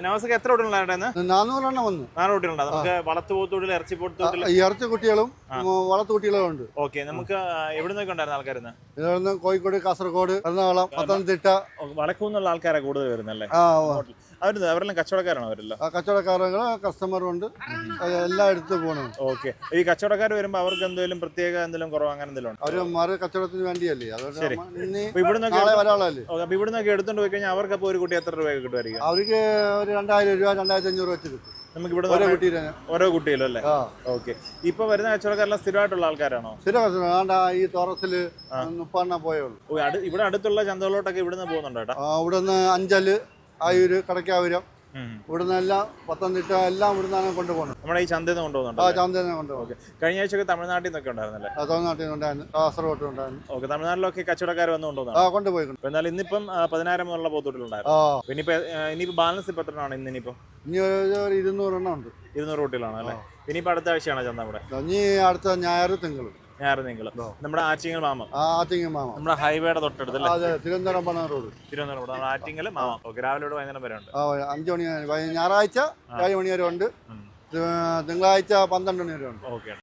നവാസൊക്കെ എത്ര കുട്ടികളുണ്ടായിരുന്നു? 400 എണ്ണം വന്നു. 400 കുട്ടികളുണ്ട്. നമുക്ക് വളർത്തുപോത്തോട്ടിൽ ഇറച്ചിപ്പോത്തോട്ടിൽ ഇറച്ചി കുട്ടികളും വളർത്തുകുട്ടികളും ഉണ്ട്. ഓക്കെ. നമുക്ക് എവിടെ നിന്നൊക്കെ ഉണ്ടായിരുന്ന ആൾക്കാരുന്ന്? ഇവിടുന്ന് കോഴിക്കോട്, കാസർഗോഡ്, എറണാകുളം, പത്തനംതിട്ട, വടക്കുന്നുള്ള ആൾക്കാരെ കൂടുതൽ വരുന്നല്ലേ? അവരെല്ലാം കച്ചവടക്കാരാണോ? അവരെല്ലാം കച്ചവടക്കാരങ്ങൾ കസ്റ്റമറും ഉണ്ട്. എല്ലാം എടുത്ത് പോകണം. ഓക്കെ. ഈ കച്ചവടക്കാർ വരുമ്പോ അവർക്ക് എന്തെങ്കിലും പ്രത്യേക എന്തെങ്കിലും കുറവ് അങ്ങനെ എന്തെങ്കിലും അവര് മറു കച്ചവടത്തിന് വേണ്ടിയല്ലേ? ശരി. നാളെ വരാളല്ലേ? അപ്പൊ ഇവിടുന്നൊക്കെ എടുത്തോണ്ട് പോയി കഴിഞ്ഞാൽ അവർക്ക് അപ്പൊ ഒരു കുട്ടി എത്ര രൂപ കിട്ടുമായിരിക്കും? അവർക്ക് ഒരു 2000 രൂപ 2500 വെച്ച് കിട്ടും. നമുക്ക് ഇവിടെ ഓരോ കുട്ടിയിലും അല്ലേ? ഓക്കെ. ഇപ്പൊ വരുന്ന കച്ചവടക്കാരെല്ലാം സ്ഥിരമായിട്ടുള്ള ആൾക്കാരാണോ? സ്ഥിരം ഈ തോറസില് 30 പോയുള്ളൂ. ഇവിടെ അടുത്തുള്ള ചന്തകളോട്ടൊക്കെ ഇവിടുന്ന് പോകുന്നുണ്ടോ ചേട്ടാ? ഇവിടുന്ന് അഞ്ചല്, ആയൂര്, കടക്കാവൂരം, ഇവിടുന്ന് എല്ലാം പത്തനംതിട്ട എല്ലാം ഇവിടുന്നാണ് കൊണ്ടുപോകണം. നമ്മുടെ ഈ ചന്തയിൽ നിന്ന് കൊണ്ടുപോകുന്നുണ്ട്. ചന്തയിൽ നിന്ന് കൊണ്ടുപോകും. കഴിഞ്ഞ ആഴ്ചയൊക്കെ തമിഴ്നാട്ടിൽ നിന്നൊക്കെ ഉണ്ടായിരുന്നല്ലേ? തമിഴ്നാട്ടിൽ നിന്നുണ്ടായിരുന്നു, കാസർഗോഡ് ഉണ്ടായിരുന്നു. ഓക്കെ. തമിഴ്നാട്ടിലൊക്കെ കച്ചവടക്കാർ വന്ന് കൊണ്ടുപോയി. എന്നാൽ ഇന്നിപ്പം 10,000 മുതലുള്ള പോത്തുട്ടിലുണ്ടായിരുന്നു. ഇനിയിപ്പോ ബാലൻസ് ഇപ്പൊ എത്രയാണ് ഇന്നിപ്പോ? ഇനി ഒരു 200 എണ്ണം ഉണ്ട്. 200 കുട്ടികളാണ് അല്ലേ? ഇനിയിപ്പോ അടുത്ത ആഴ്ചയാണോ ചന്ത ഇവിടെ? ഇനി അടുത്ത ഞായർ തിങ്കൾ. നമ്മുടെ ആറ്റിങ്ങൽ മാമം. നമ്മുടെ ഹൈവേയുടെ തൊട്ടടുത്ത് തിരുവനന്തപുരം റോഡ്. തിരുവനന്തപുരം ആറ്റിങ്ങൽ മാമം. ഓക്കെ. രാവിലെ വൈകുന്നേരം വരെ ഉണ്ട്. 5 മണി ഞായറാഴ്ച 7 മണി വരെ ഉണ്ട്. തിങ്കളാഴ്ച 12 മണി വരെ ഉണ്ട്. ഓക്കെ.